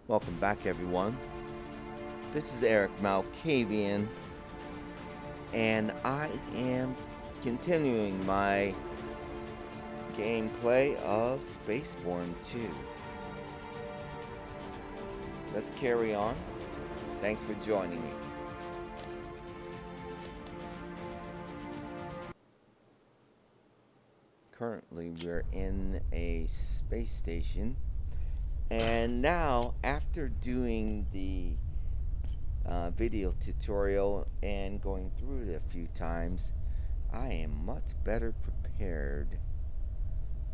Welcome back, everyone. This is Erik Malkavian, and I am continuing my gameplay of Spacebourne 2. Let's carry on. Thanks for joining me. Currently, we're in a space station, and now, after doing the video tutorial and going through it a few times, I am much better prepared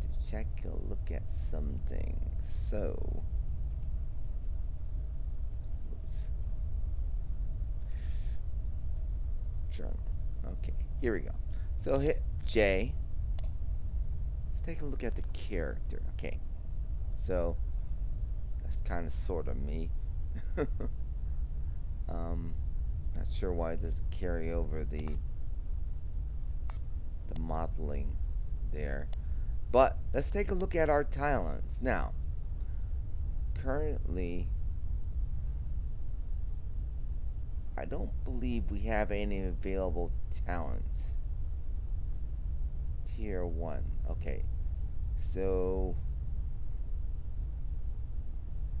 to take a look at some things. So, oops, journal. Okay, here we go. So hit J. Let's take a look at the character. Okay, so that's kind of sort of me. Not sure why it doesn't carry over the modeling there. But let's take a look at our talents. Now, currently, I don't believe we have any available talents. Tier 1. Okay. So,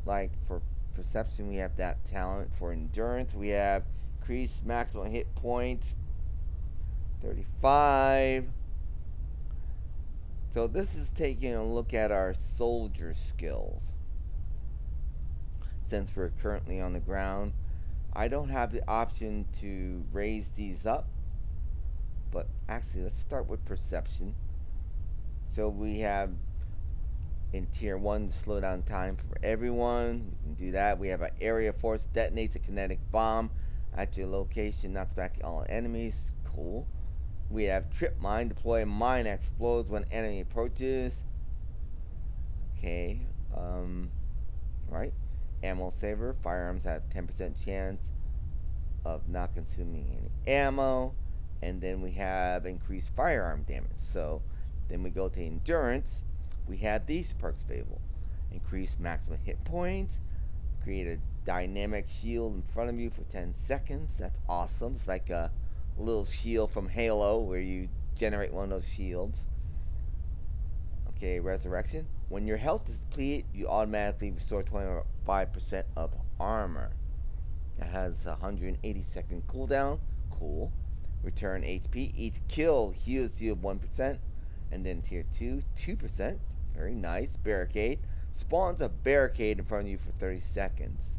like for perception, we have that talent. For endurance, we have increased maximum hit points 35. So this is taking a look at our soldier skills. Since we're currently on the ground, I don't have the option to raise these up. But actually, let's start with perception. So we have in tier 1 to slow down time for everyone. We can do that. We have an area force detonates a kinetic bomb at your location, knocks back all enemies. Cool. We have trip mine. Deploy a mine that explodes when enemy approaches. Okay. Right. Ammo saver. Firearms have 10% chance of not consuming any ammo. And then we have increased firearm damage. So then we go to endurance. We have these perks available. Increase maximum hit points. Create a dynamic shield in front of you for 10 seconds. That's awesome. It's like a little shield from Halo where you generate one of those shields. Okay, resurrection. When your health is depleted, you automatically restore 25% of armor. It has a 180-second cooldown. Cool. Return HP. Each kill heals you 1%. And then tier 2, 2%. Very nice. Barricade. Spawns a barricade in front of you for 30 seconds.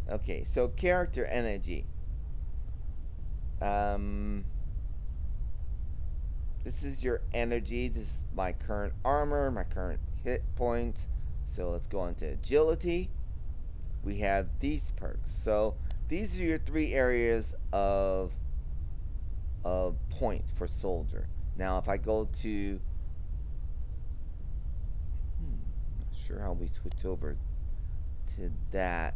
Okay, so character energy. This is your energy. This is my current armor, my current hit points. So let's go on to agility. We have these perks. So these are your 3 areas of points for soldier. Now, if I go to, not sure how we switch over to that.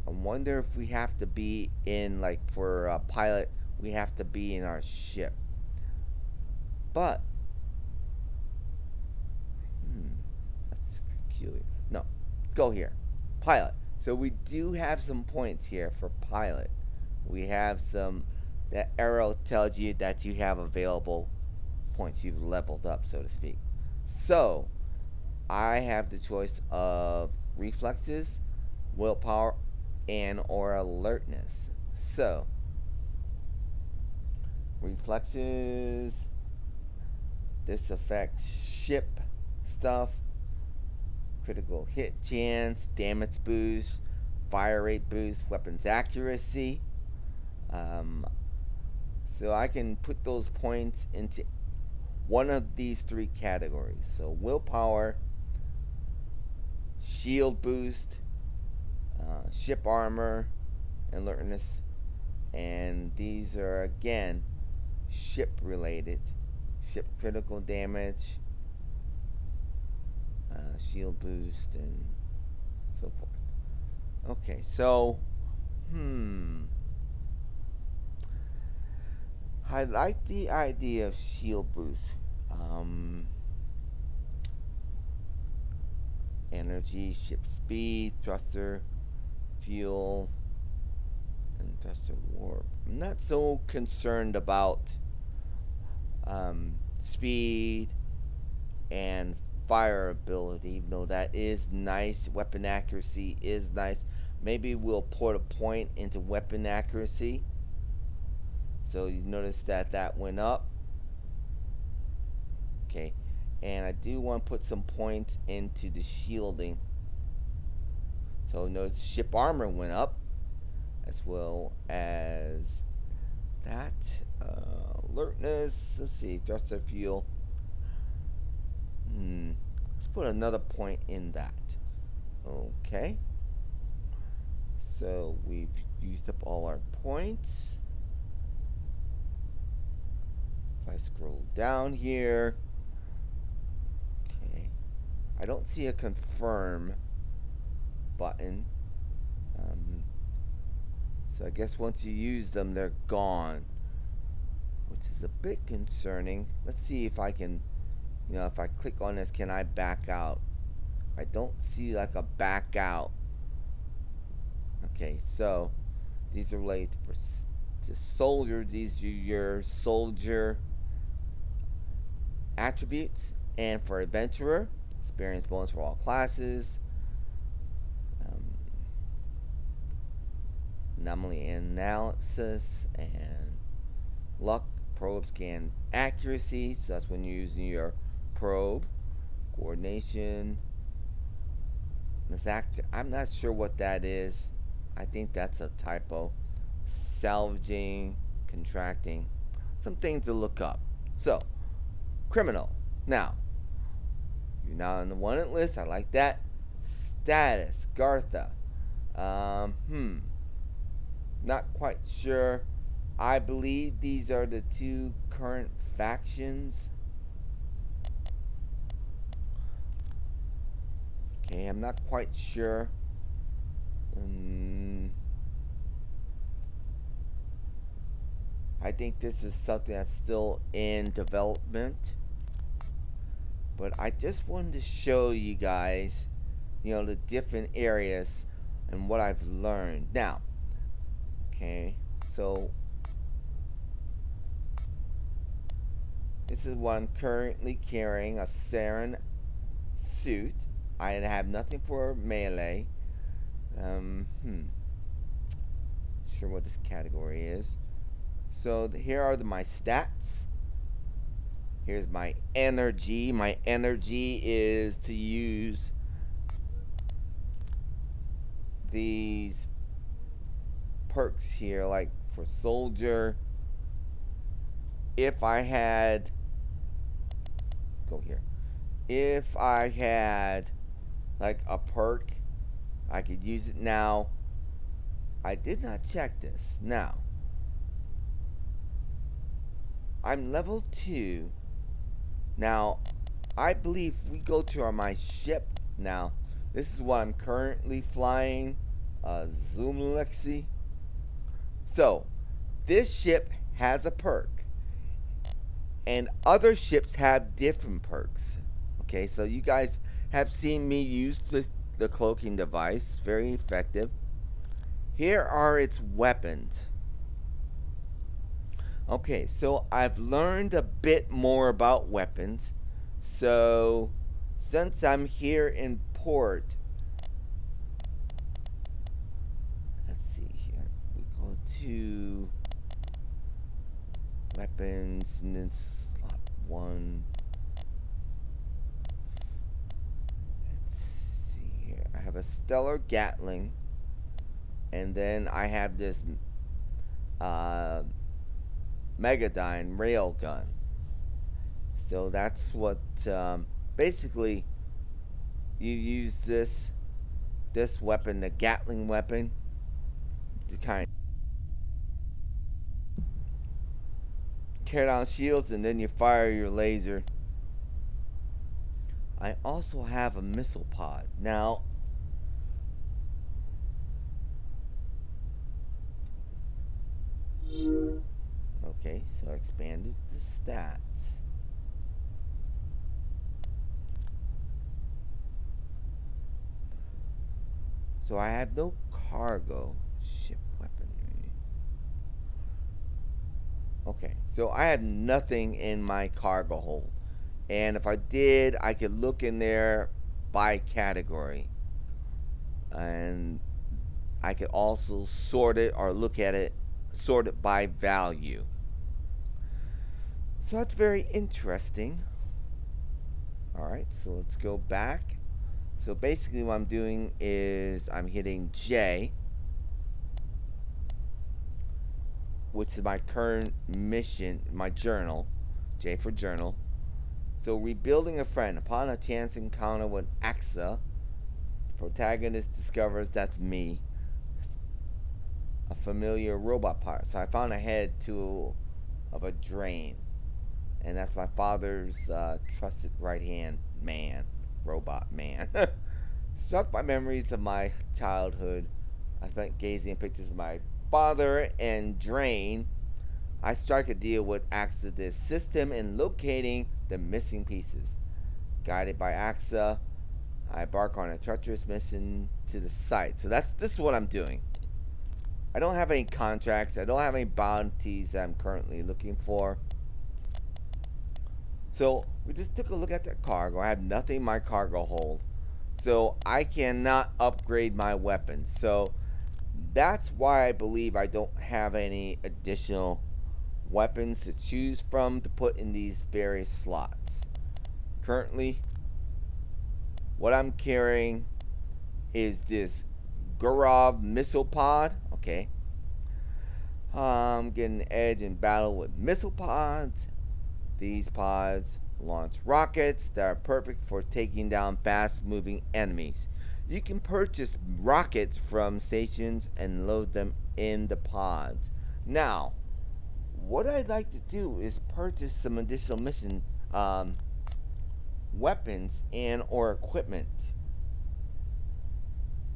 I wonder if we have to be in, like for a pilot, we have to be in our ship. But, that's peculiar. No, go here. Pilot. So we do have some points here for pilot. We have some, that arrow tells you that you have available points. You've leveled up, so to speak. So, I have the choice of reflexes, willpower, and or alertness. So, reflexes. This affects ship stuff, critical hit chance, damage boost, fire rate boost, weapons accuracy. So I can put those points into one of these 3 categories. So willpower, shield boost, ship armor, alertness, and these are again ship related. Ship critical damage, shield boost, and so forth. Okay, so, I like the idea of shield boost. energy, ship speed, thruster, fuel, and thruster warp. I'm not so concerned about speed and fire ability, even though that is nice. Weapon accuracy is nice. Maybe we'll put a point into weapon accuracy. So you notice that that went up. Okay. And I do want to put some points into the shielding. So notice ship armor went up, as well as that. Alertness. Let's see. Thruster fuel. Let's put another point in that. Okay. So we've used up all our points. If I scroll down here, okay, I don't see a confirm button. So I guess once you use them, they're gone, which is a bit concerning. Let's see if I can, if I click on this, can I back out? I don't see like a back out. Okay, so these are related to soldier. These are your soldier attributes. And for adventurer, experience bonus for all classes. Anomaly analysis and luck. Probe scan accuracy. So that's when you're using your probe. Coordination. I'm not sure what that is. I think that's a typo. Salvaging, contracting. Some things to look up. So, criminal. Now, you're not on the wanted list. I like that. Status. Gartha. Not quite sure. I believe these are the two current factions. Okay, I'm not quite sure. I think this is something that's still in development. But I just wanted to show you guys, the different areas and what I've learned. Now, okay, so this is what I'm currently carrying, a Saren suit. I have nothing for melee. Sure what this category is. So here are my stats. Here's my energy. My energy is to use these perks here, like for soldier. If I had, if I had like a perk, I could use it now. I did not check this. Now, I'm level 2. Now, I believe we go to my ship now. This is what I'm currently flying, Zoomlexi. So, this ship has a perk. And other ships have different perks. Okay, so you guys have seen me use the cloaking device. Very effective. Here are its weapons. Okay, so I've learned a bit more about weapons. So, since I'm here in port, let's see here. We go to weapons and then slot 1. Let's see here. I have a Stellar Gatling, and then I have this Megadyne railgun. So that's what basically you use this weapon, the Gatling weapon, to kind of tear down shields, and then you fire your laser. I also have a missile pod. Now, okay, so I expanded the stats. So I have no cargo ship weaponry. Okay, so I have nothing in my cargo hold. And if I did, I could look in there by category. And I could also sort it or look at it, sort it by value. So that's very interesting. All right, so let's go back. So basically, what I'm doing is I'm hitting J, which is my current mission, my journal. J for journal. So, rebuilding a friend. Upon a chance encounter with Axa, the protagonist discovers that's me, a familiar robot part. So, I found a head tool of a drain, and that's my father's trusted right hand man, robot man. Struck by memories of my childhood, I spent gazing at pictures of my father and Drain. I strike a deal with AXA to assist him in locating the missing pieces. Guided by AXA, I embark on a treacherous mission to the site. So this is what I'm doing. I don't have any contracts. I don't have any bounties that I'm currently looking for. So we just took a look at the cargo. I have nothing in my cargo hold. So I cannot upgrade my weapons. So that's why I believe I don't have any additional weapons to choose from to put in these various slots. Currently, what I'm carrying is this Gurov missile pod. Okay. I'm getting an edge in battle with missile pods. These pods launch rockets that are perfect for taking down fast moving enemies. You can purchase rockets from stations and load them in the pods. Now, what I'd like to do is purchase some additional mission weapons and or equipment.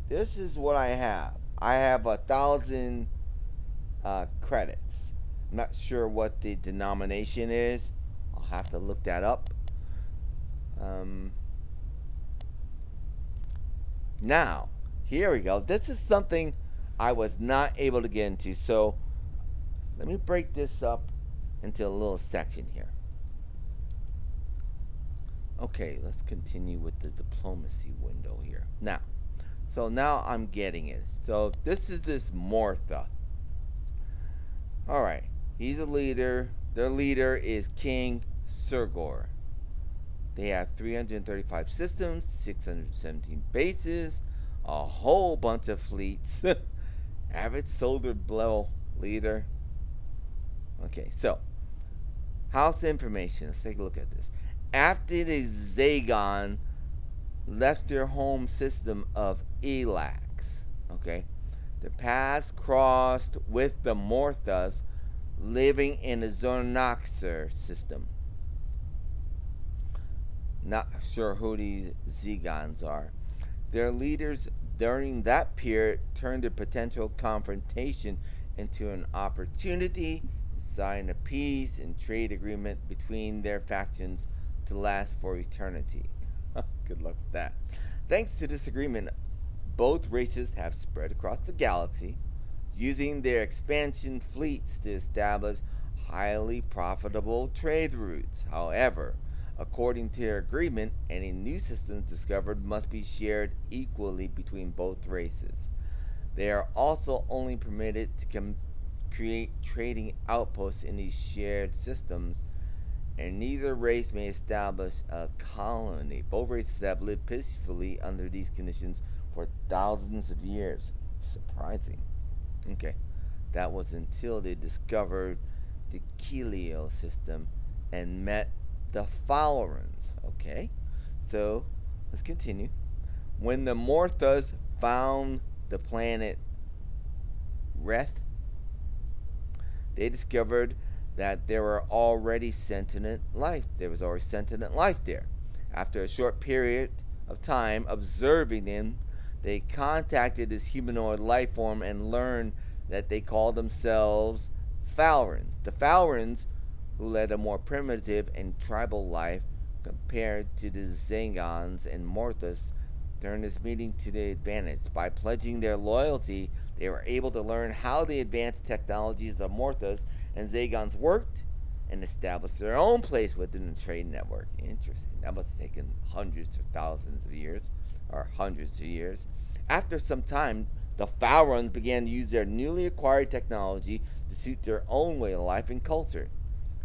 This is what I have. I have 1,000 credits. I'm not sure what the denomination is. I'll have to look that up. Now, here we go. This is something I was not able to get into. So let me break this up into a little section here. Okay, let's continue with the diplomacy window here. Now, so now I'm getting it. So this is this Mortha. All right, he's a leader. Their leader is King Surgor. They have 335 systems, 617 bases, a whole bunch of fleets. Avid soldier blow leader. Okay, so house information. Let's take a look at this. After the Zagon left their home system of Elax, okay, the paths crossed with the Morthas living in the Zornaxer system. Not sure who these Zegons are. Their leaders during that period turned a potential confrontation into an opportunity to sign a peace and trade agreement between their factions to last for eternity. Good luck with that. Thanks to this agreement, both races have spread across the galaxy, using their expansion fleets to establish highly profitable trade routes. However, according to their agreement, any new systems discovered must be shared equally between both races. They are also only permitted to create trading outposts in these shared systems, and neither race may establish a colony. Both races have lived peacefully under these conditions for thousands of years. Surprising. Okay, that was until they discovered the Kelio system and met the Fowlerans. Okay, so let's continue. When the Morthas found the planet Reth, they discovered that there were already sentient life. There was already sentient life there. After a short period of time observing them, they contacted this humanoid life form and learned that they called themselves Fowlerans. The Fowlerans, who led a more primitive and tribal life compared to the Zangons and Morthas, turned this meeting to their advantage. By pledging their loyalty, they were able to learn how the advanced technologies of Morthos and Zagons worked and establish their own place within the trade network. Interesting. That must have taken hundreds or thousands of years, or hundreds of years. After some time, the Falrons began to use their newly acquired technology to suit their own way of life and culture.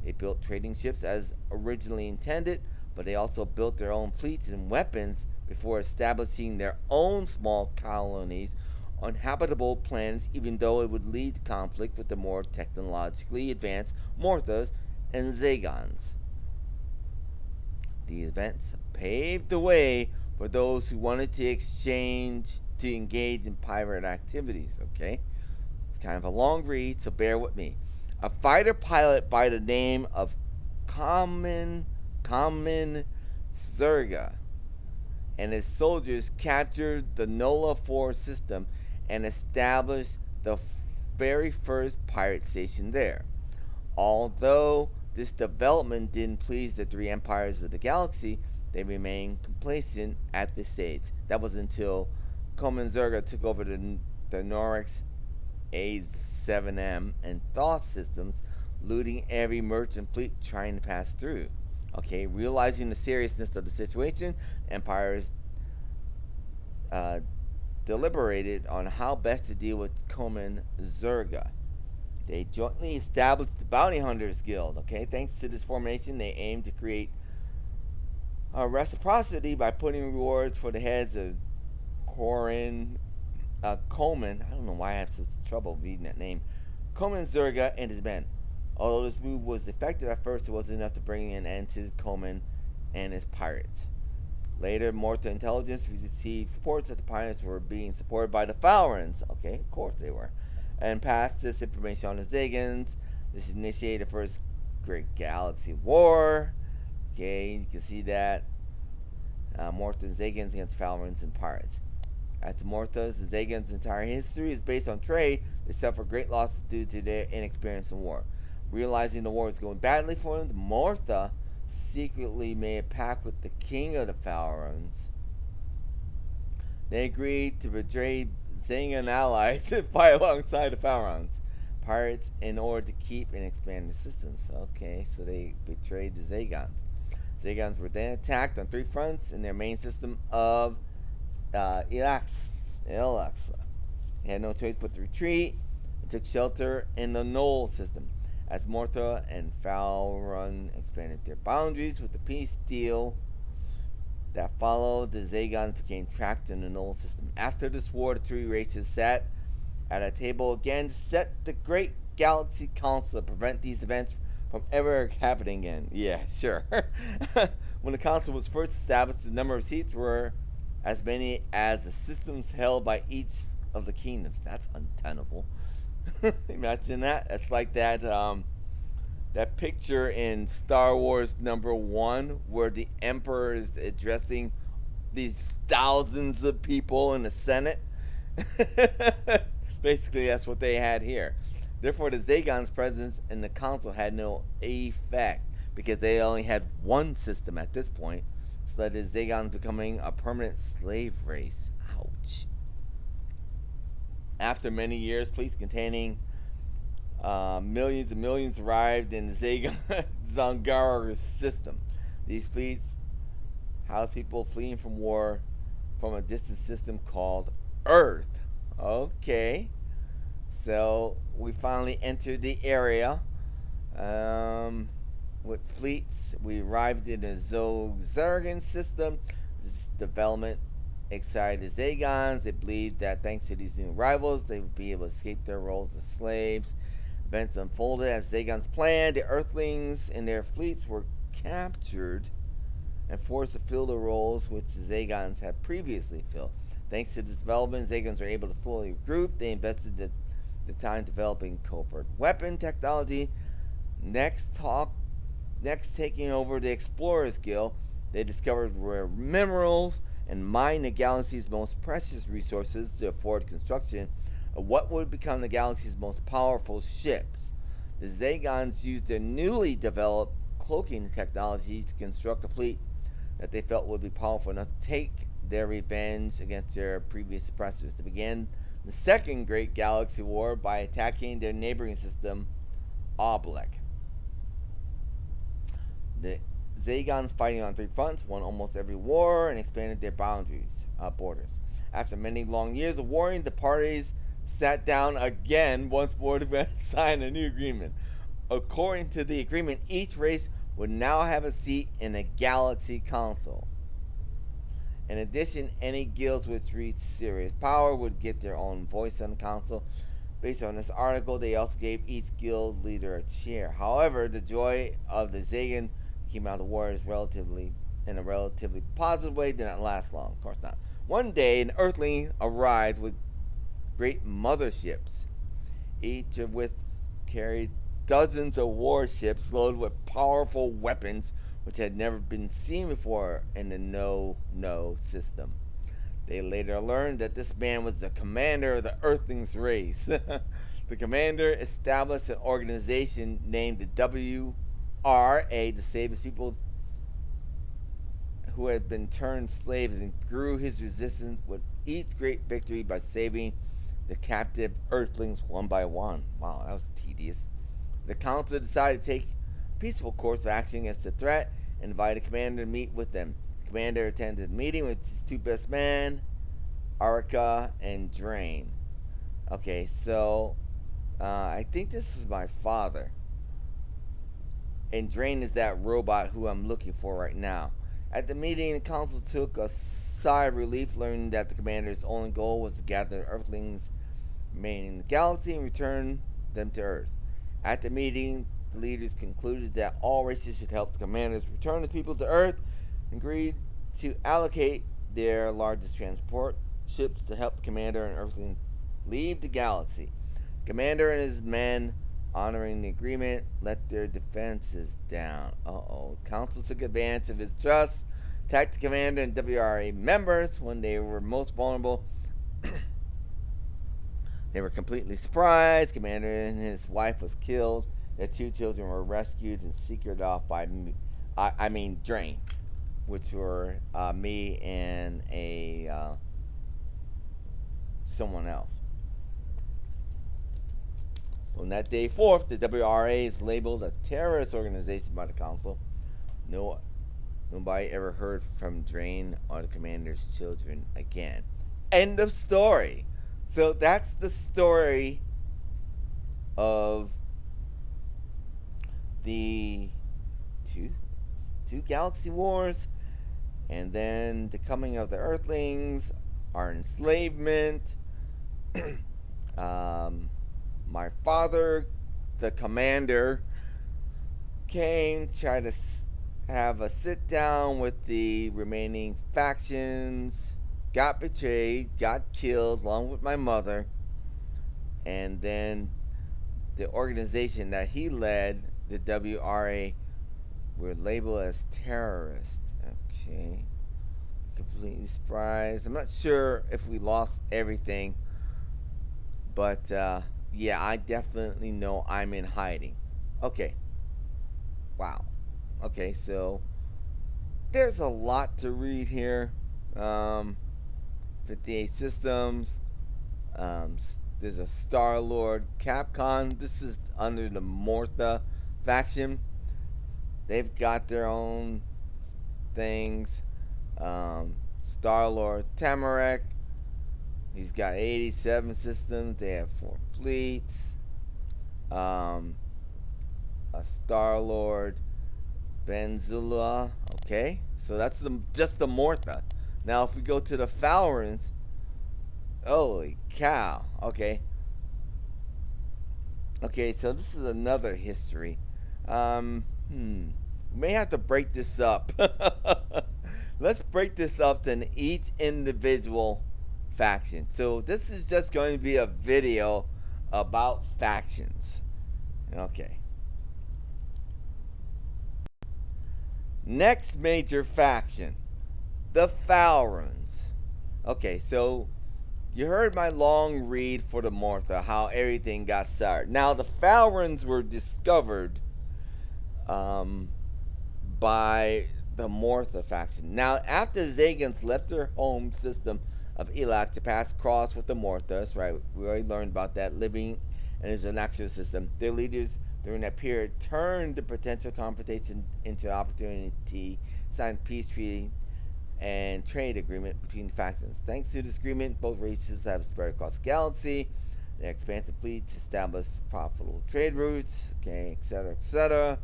They built trading ships as originally intended, but they also built their own fleets and weapons before establishing their own small colonies on habitable planets, even though it would lead to conflict with the more technologically advanced Morthos and Zagons. These events paved the way for those who wanted to engage in pirate activities. Okay, it's kind of a long read, so bear with me. A fighter pilot by the name of Common Zerga and his soldiers captured the Nola 4 system and established the very first pirate station there. Although this development didn't please the three empires of the galaxy, they remained complacent at this stage. That was until Common Zerga took over the Norix A7M and Thoth systems, looting every merchant fleet trying to pass through. Okay, realizing the seriousness of the situation, empires deliberated on how best to deal with Common Zerga. They jointly established the Bounty Hunters Guild. Okay, thanks to this formation, they aimed to create reciprocity by putting rewards for the heads of Coleman. I don't know why I have such trouble reading that name. Coleman Zerga and his men. Although this move was effective at first, it wasn't enough to bring an end to Coleman and his pirates. Later, Morta intelligence received reports that the pirates were being supported by the Falrons. Okay, of course they were. And passed this information on the Zagans. This initiated the first Great Galaxy War. Okay, you can see that. Morta and Zagans against Falrons and pirates. As to Morta's and Zagans' entire history is based on trade, they suffered great losses due to their inexperience in war. Realizing the war was going badly for them, Morta secretly made a pact with the king of the Falrons. They agreed to betray Zangan allies and fight alongside the Falrons pirates in order to keep and expand the systems. Okay, so they betrayed the Zagons. Zagons were then attacked on three fronts in their main system of Elaxa. They had no choice but to retreat and took shelter in the Knoll system. As Morta and Falron expanded their boundaries with the peace deal that followed, the Zagons became trapped in the Knoll system. After this war, the three races sat at a table again to set the Great Galaxy Council to prevent these events from ever happening again. Yeah, sure. When the council was first established, the number of seats were as many as the systems held by each of the kingdoms. That's untenable. Imagine that. It's like that picture in Star Wars #1 where the Emperor is addressing these thousands of people in the Senate. Basically, that's what they had here. Therefore, the Zagon's presence in the council had no effect because they only had one system at this point, so that is Zagons becoming a permanent slave race. Ouch. After many years, fleets containing millions and millions arrived in the Zangara system. These fleets housed people fleeing from war from a distant system called Earth. Okay. So we finally entered the area with fleets. We arrived in the Zogzargan system. This development excited the Zagons. They believed that thanks to these new arrivals, they would be able to escape their roles as slaves. Events unfolded as Zagons planned. The Earthlings and their fleets were captured and forced to fill the roles which the Zagons had previously filled. Thanks to this development, Zagons were able to slowly regroup. They invested the time developing covert weapon technology. Next, taking over the Explorers Guild, they discovered rare minerals and mined the galaxy's most precious resources to afford construction of what would become the galaxy's most powerful ships. The Zagons used their newly developed cloaking technology to construct a fleet that they felt would be powerful enough to take their revenge against their previous oppressors. They began the Second Great Galaxy War by attacking their neighboring system, Oblek. The Zagons, fighting on three fronts, won almost every war and expanded their borders. After many long years of warring, the parties sat down again once more to sign a new agreement. According to the agreement, each race would now have a seat in a Galaxy Council. In addition, any guilds which reached serious power would get their own voice on the council. Based on this article, they also gave each guild leader a chair. However, the joy of the Zagan came out of the war in a relatively positive way did not last long. Of course not. One day, an Earthling arrived with great motherships, each of which carried dozens of warships loaded with powerful weapons which had never been seen before in the No system. They later learned that this man was the commander of the Earthlings race. The commander established an organization named the WRA to save his people who had been turned slaves, and grew his resistance with each great victory by saving the captive Earthlings one by one. Wow, that was tedious. The council decided to take a peaceful course of action against the threat and invited the commander to meet with them. The commander attended the meeting with his two best men, Arca and Drain. Okay, so I think this is my father. And Drain is that robot who I'm looking for right now. At the meeting, the council took a sigh of relief, learning that the commander's only goal was to gather the Earthlings remaining in the galaxy and return them to Earth. At the meeting, the leaders concluded that all races should help the commanders return the people to Earth, and agreed to allocate their largest transport ships to help the commander and Earthling leave the galaxy. The commander and his men, honoring the agreement, let their defenses down. Council took advantage of his trust, attacked the commander and WRA members when they were most vulnerable. They were completely surprised. Commander and his wife was killed. Their two children were rescued and secreted off by Drain, which were me and someone else. On that day forth, the WRA is labeled a terrorist organization by the council. Nobody ever heard from Drain or the commander's children again. End of story. So that's the story of the two galaxy wars, and then the coming of the Earthlings, our enslavement. My father, the commander, came, tried to have a sit down with the remaining factions, got betrayed, got killed along with my mother, and then the organization that he led, the WRA, were labeled as terrorists. Okay. Completely surprised. I'm not sure if we lost everything, but yeah, I definitely know I'm in hiding. Okay. Wow. Okay, so there's a lot to read here. 58 systems. There's a Star-Lord Capcom. This is under the Mortha faction. They've got their own things. Star-Lord Tamarek. He's got 87 systems. They have 4 fleets. A Star-Lord Benzula. Okay, so that's just the Mortha. Now, if we go to the Falrons, holy cow. Okay. Okay, so this is another history. We may have to break this up. Let's break this up to each individual faction. So this is just going to be a video about factions. Okay. Next major faction, the Falrons. Okay, so you heard my long read for the Mortha, how everything got started. Now, the Falrons were discovered by the Mortha faction. Now, after the Zagans left their home system of Elak to pass across with the Morthas, right? We already learned about that, living in his Anaxio system. Their leaders during that period turned the potential confrontation into an opportunity, signed peace treaty and trade agreement between the factions. Thanks to this agreement, both races have spread across the galaxy. They expanded fleets, established profitable trade routes, okay, etc., etc.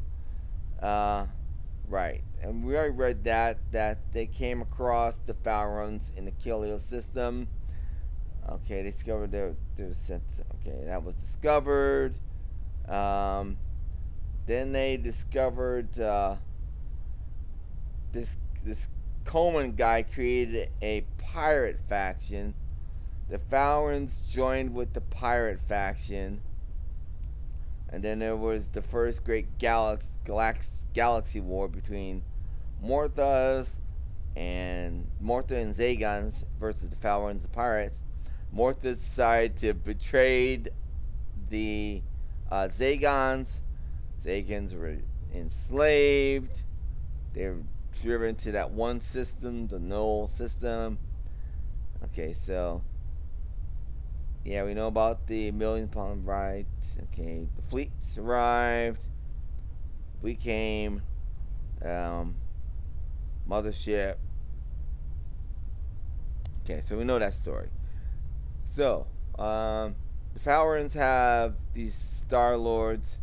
Uh, right, and we already read that they came across the Falrons in the Kilio system. Okay, they discovered their sense. Okay, that was discovered. Um, then they discovered this Coleman guy created a pirate faction. The Falrons joined with the pirate faction, and then there was the first great galaxy war between Morthas and Mortha and Zagans versus the Falrons and pirates. Mortha decided to betray the Zagans. Zagans were enslaved. They were driven to that one system, the Null system. Okay, so yeah, we know about the million-pound ride. Okay, the fleets arrived. We came. Mothership. Okay, so we know that story. So, the Falrons have these Star Lords,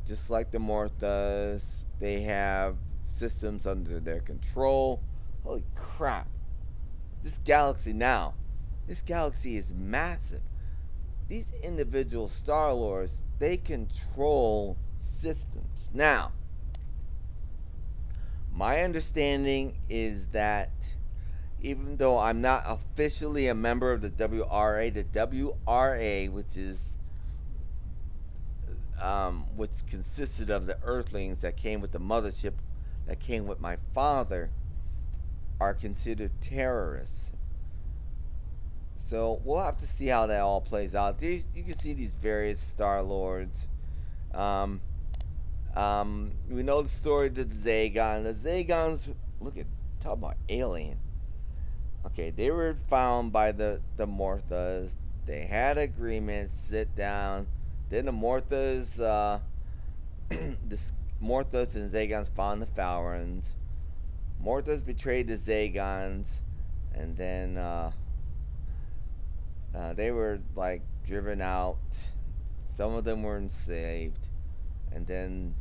just like the Morthas. They have systems under their control. Holy crap! This galaxy is massive. These individual Star Lords, they control systems. Now, my understanding is that even though I'm not officially a member of the WRA, which is which consisted of the Earthlings that came with the mothership, that came with my father, are considered terrorists. So we'll have to see how that all plays out. You can see these various Star Lords. We know the story of the Zagon. The Zagons, look at, talk about alien. Okay, they were found by the Morthas. They had agreements, sit down. Then the Morthas, the Morthas and Zagons found the Falrons. Morthas betrayed the Zagons, and then they were like driven out. Some of them were enslaved, and then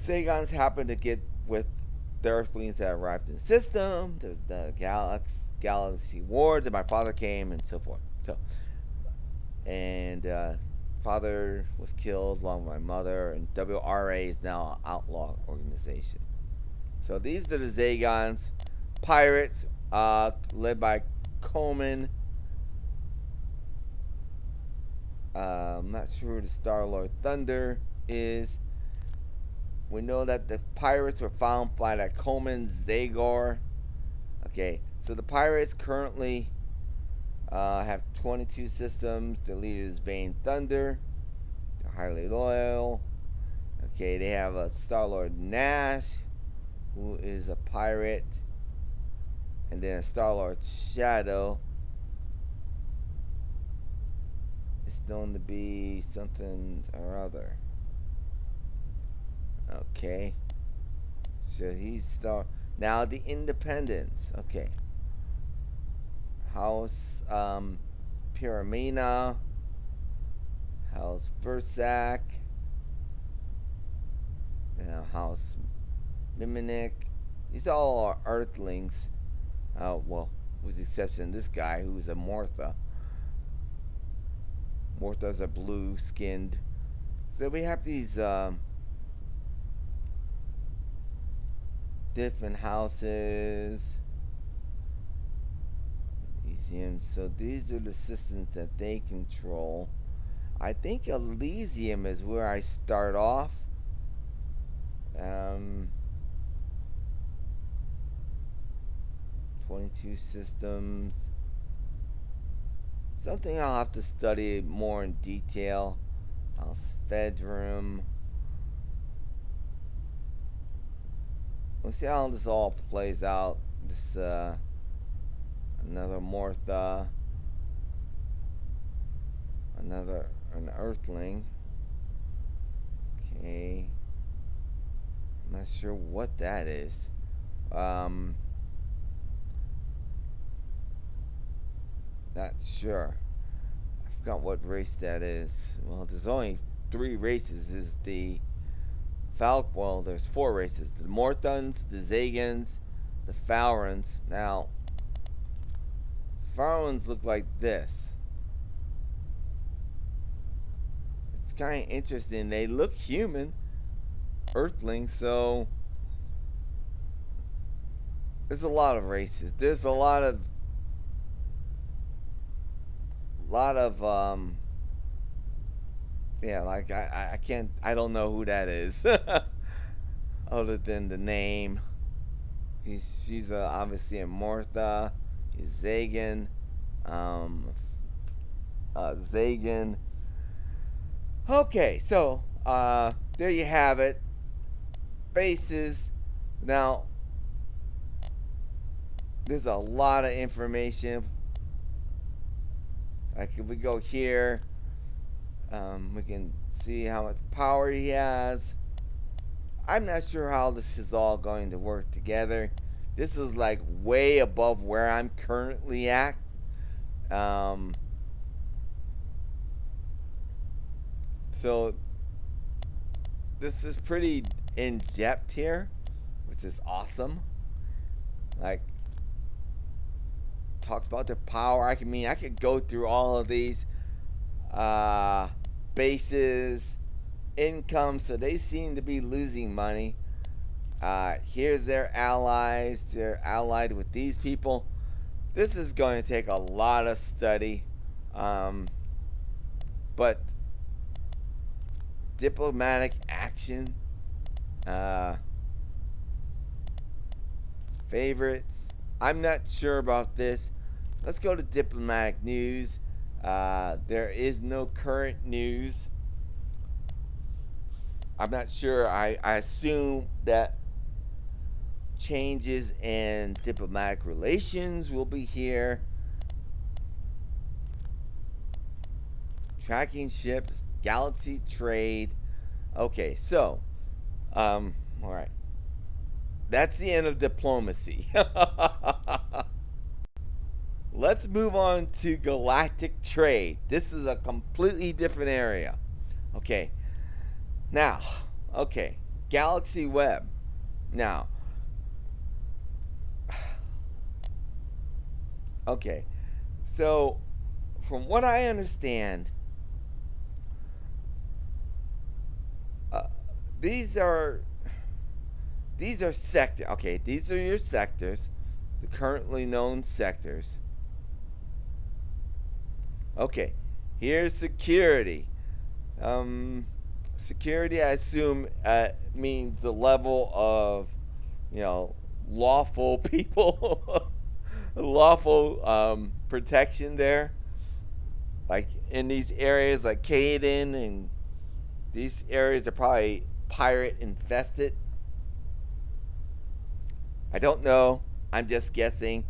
Zagons happened to get with the Earthlings that arrived in the system. There's the Galaxy War. Then my father came, and so forth. So, and father was killed along with my mother, and WRA is now an outlaw organization. So these are the Zagons, pirates, led by Coleman. I'm not sure who the Star Lord Thunder is. We know that the pirates were found by that Coleman Zagor. Okay, so the pirates currently have 22 systems. The leader is Vane Thunder. They're highly loyal. Okay, they have a Star Lord Nash, who is a pirate, and then a Star Lord Shadow. It's known to be something or other. Okay. So he's Star. Now the Independents. Okay. House Pyramina. House Versac. House Miminik. These all are Earthlings. Well, with the exception of this guy who's a Mortha. Morthas are blue skinned. So we have these different houses, museums. So these are the systems that they control. I think Elysium is where I start off. 22 systems. Something I'll have to study more in detail. House Fedrum. we'll see how this all plays out. This another Mortha, another an Earthling. Okay, I'm not sure what that is. Not sure. I forgot what race that is. Well, there's only 3 races. Is the well, there's 4 races: the Morthans, the Zagans, the Falrons. Now, Falrons look like this. It's kind of interesting. They look human, Earthlings. So there's a lot of races. There's a lot of yeah, like I can't, I don't know who that is other than the name. She's obviously a Mortha. He's Zagan. Zagan. Okay, so there you have it. Bases. Now, there's a lot of information. Like if we go here, we can see how much power he has. I'm not sure how this is all going to work together. This is like way above where I'm currently at. So this is pretty in depth here, which is awesome. Like, talks about their power. I could go through all of these bases, income. So they seem to be losing money. Here's their allies. They're allied with these people. This is going to take a lot of study. But diplomatic action, favorites. I'm not sure about this. Let's go to diplomatic news. There is no current news. I'm not sure. I assume that changes in diplomatic relations will be here. Tracking ships, galaxy trade. Okay, so, all right. That's the end of diplomacy. Let's move on to galactic trade. This is a completely different area. Okay. Now, okay. Galaxy web. Now, okay. So, from what I understand, these are sector. Okay, these are your sectors, the currently known sectors. Okay, here's security. Security, I assume, means the level of, lawful people, lawful protection there. Like in these areas, like Caden, and these areas are probably pirate infested. I don't know. I'm just guessing.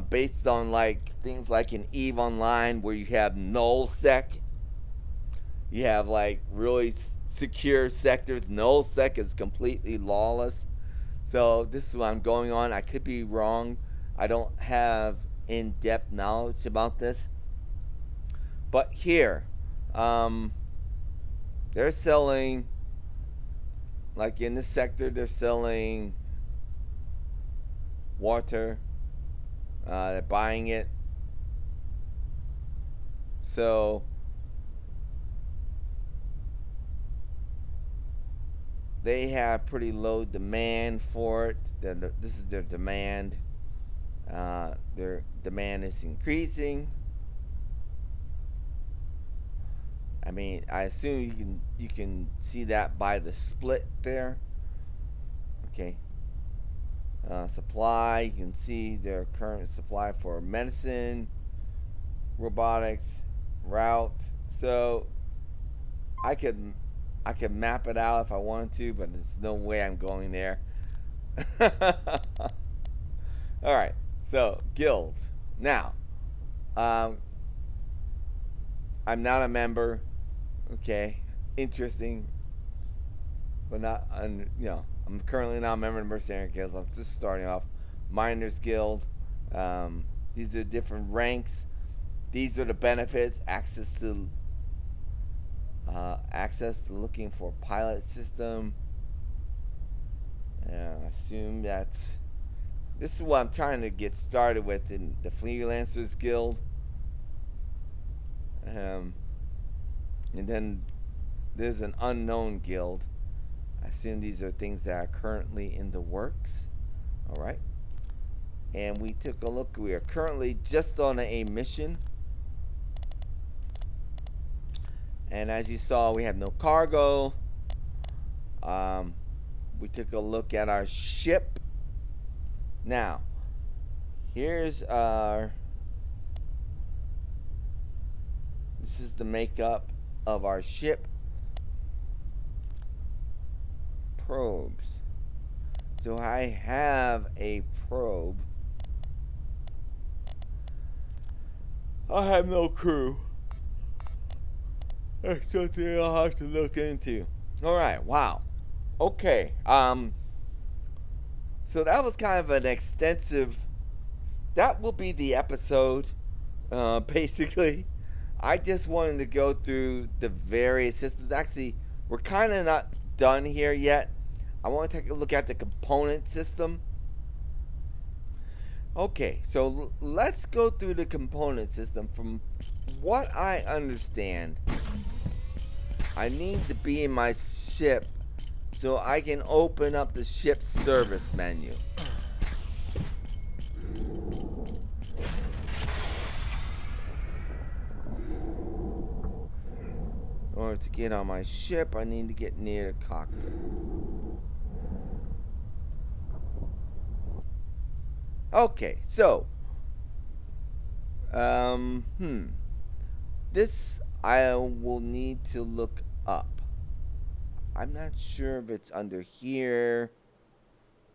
Based on like things like in EVE Online, where you have null sec, you have like really secure sectors. Null sec is completely lawless. So this is what I'm going on. I could be wrong. I don't have in-depth knowledge about this. But here, they're selling, like in this sector, they're selling water. They're buying it. So they have pretty low demand for it. This is their demand. Their demand is increasing. I mean, I assume you can see that by the split there. Okay. Supply, you can see their current supply for medicine, robotics, route. So I could map it out if I wanted to, but there's no way I'm going there. All right. So guild. Now, um, I'm not a member. Okay. Interesting, but not. I'm currently not a member of the Mercenary Guilds. I'm just starting off. Miners Guild. These are different ranks. These are the benefits. Access to looking for pilot system. I assume that's. This is what I'm trying to get started with in the Freelancers Guild. And then there's an unknown guild. I assume these are things that are currently in the works. All right. And we took a look. We are currently just on a mission. And as you saw, we have no cargo. We took a look at our ship. Now, here's our. This is the makeup of our ship. Probes. So I have a probe. I have no crew. That's something I'll have to look into. Alright, wow. Okay. So that was kind of an extensive. That will be the episode, basically. I just wanted to go through the various systems. Actually, we're kind of not done here yet. I want to take a look at the component system. Okay, so let's go through the component system. From what I understand, I need to be in my ship so I can open up the ship service menu. In order to get on my ship, I need to get near the cockpit. Okay, so this I will need to look up. I'm not sure if it's under here.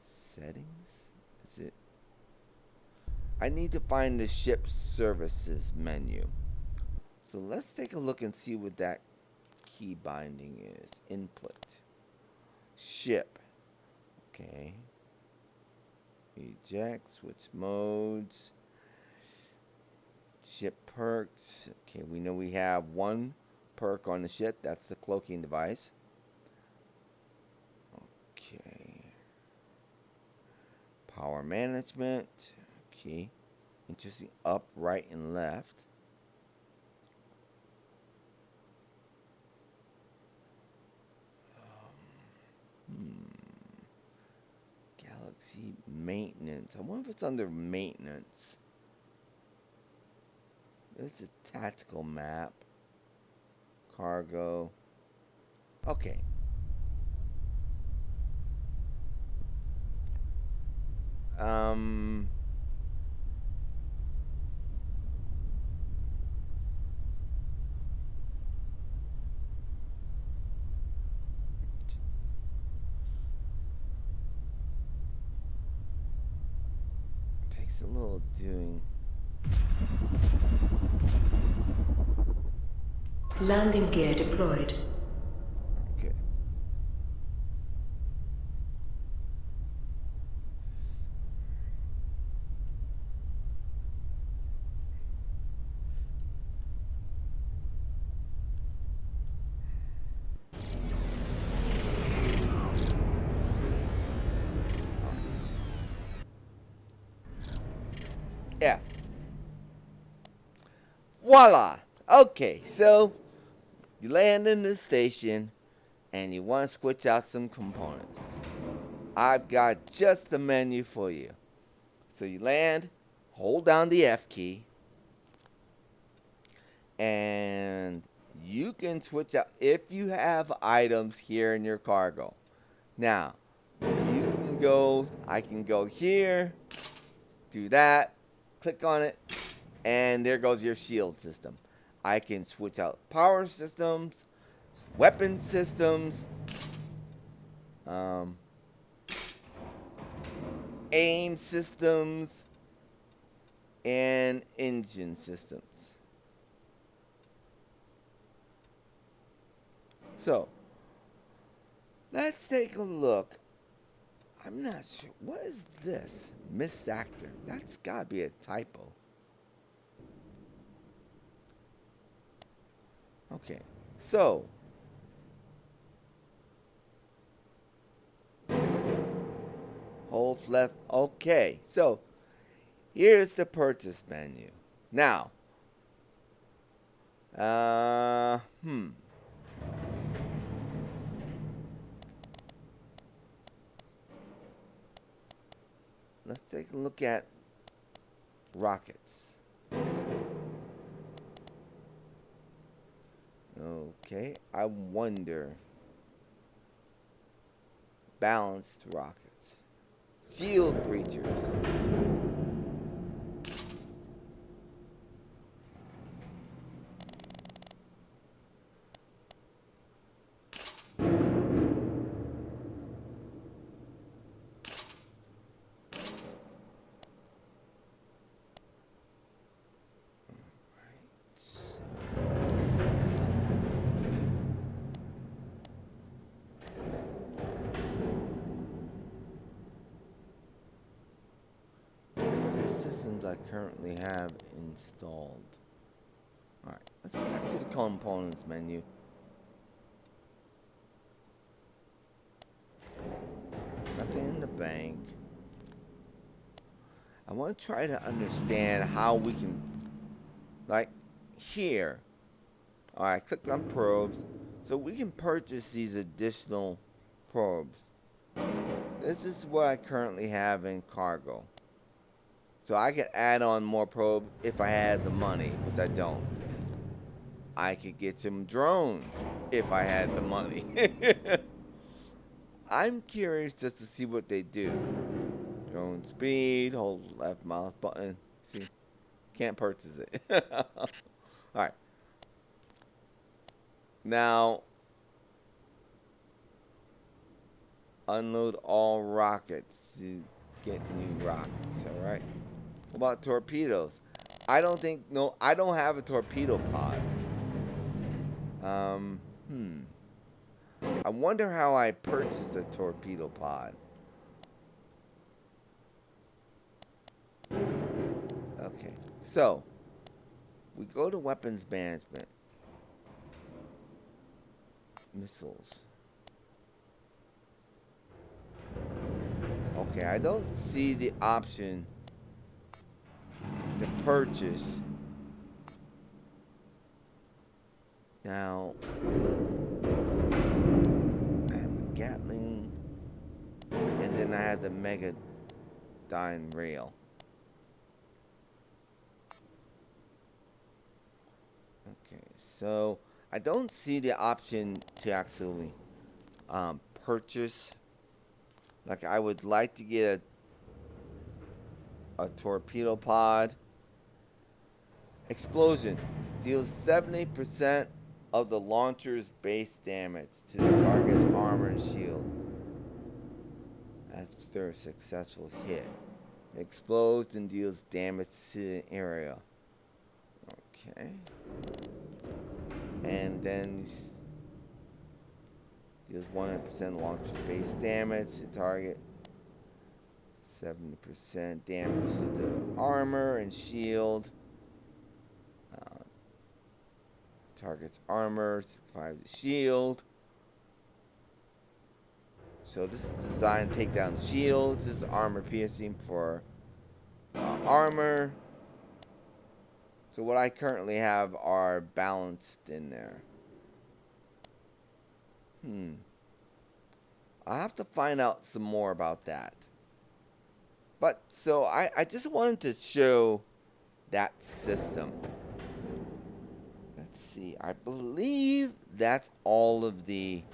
Settings? Is it? I need to find the ship services menu. So let's take a look and see what that key binding is. Input. Ship. Okay. Eject. Switch modes. Ship perks. Okay, we know we have one perk on the ship. That's the cloaking device. Okay. Power management. Okay. Interesting. Up, right, and left. Galaxy maintenance. I wonder if it's under maintenance. There's a tactical map. Cargo. Okay. Takes a little doing. Landing gear deployed. Okay. Yeah. Voila. Okay, so you land in the station and you want to switch out some components. I've got just the menu for you. So you land, hold down the F key, and you can switch out if you have items here in your cargo. Now, I can go here, do that, click on it, and there goes your shield system. I can switch out power systems, weapon systems, aim systems, and engine systems. So, let's take a look. I'm not sure. What is this? Miss Actor. That's gotta be a typo. Okay. So, hold left. Okay. So, here's the purchase menu. Now, uh, hmm. Let's take a look at rockets. Okay, I wonder. Balanced rockets. Shield breachers. Systems I currently have installed. Alright, let's go back to the components menu. Nothing in the bank. I want to try to understand how we can, like, here. Alright, click on probes. So we can purchase these additional probes. This is what I currently have in cargo. So I could add on more probes if I had the money, which I don't. I could get some drones if I had the money. I'm curious just to see what they do. Drone speed, hold left mouse button. See, can't purchase it. Alright. Now, unload all rockets to get new rockets, alright? What about torpedoes? I don't have a torpedo pod. I wonder how I purchased a torpedo pod. Okay, so we go to weapons management. Missiles. Okay, I don't see the option to purchase. Now, I have the Gatling, and then I have the Megadyne rail. Okay, so I don't see the option to actually purchase. Like, I would like to get a torpedo pod. Explosion deals 70% of the launcher's base damage to the target's armor and shield. After a successful hit. It explodes and deals damage to the area. Okay. And then deals 100% launcher's base damage to the target. 70% damage to the armor and shield. Target's armor, 65 the shield. So this is designed to take down the shield. This is armor piercing for armor. So what I currently have are balanced in there. I have to find out some more about that. But so I just wanted to show that system. Let's see. I believe that's all of the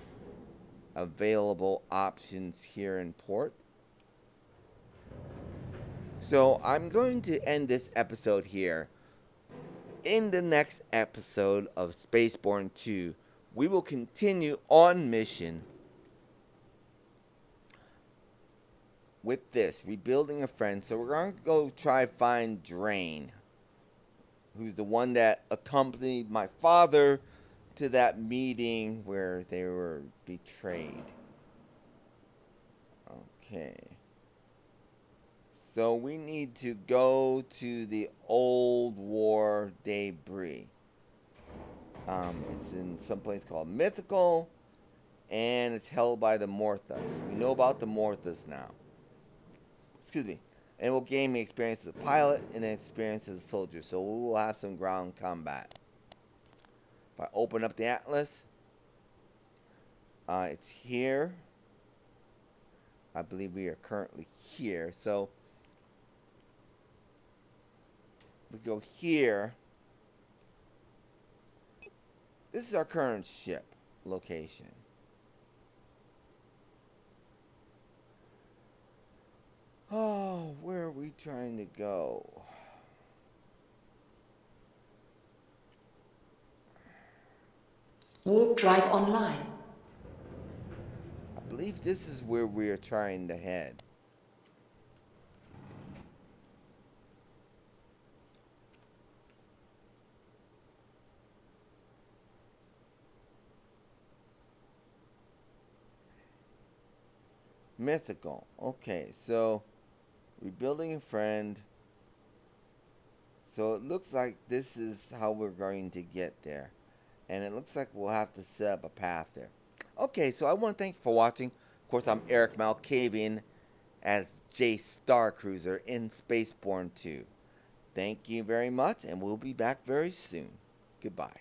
available options here in port. So I'm going to end this episode here. In the next episode of Spacebourne 2, we will continue on mission with this, rebuilding a friend. So we're going to go try find Drain, who's the one that accompanied my father to that meeting where they were betrayed. Okay. So we need to go to the old war debris. It's in some place called Mythical, and it's held by the Morthas. We know about the Morthas now. Excuse me. And will gain me experience as a pilot and an experience as a soldier. So we will have some ground combat. If I open up the atlas, it's here. I believe we are currently here. So we go here. This is our current ship location. Oh, where are we trying to go? Warp drive online. I believe this is where we are trying to head. Mythical. Okay, so rebuilding a friend. So it looks like this is how we're going to get there. And it looks like we'll have to set up a path there. Okay, so I want to thank you for watching. Of course, I'm Erik Malkavian as J Star Cruiser in Spacebourne 2. Thank you very much, and we'll be back very soon. Goodbye.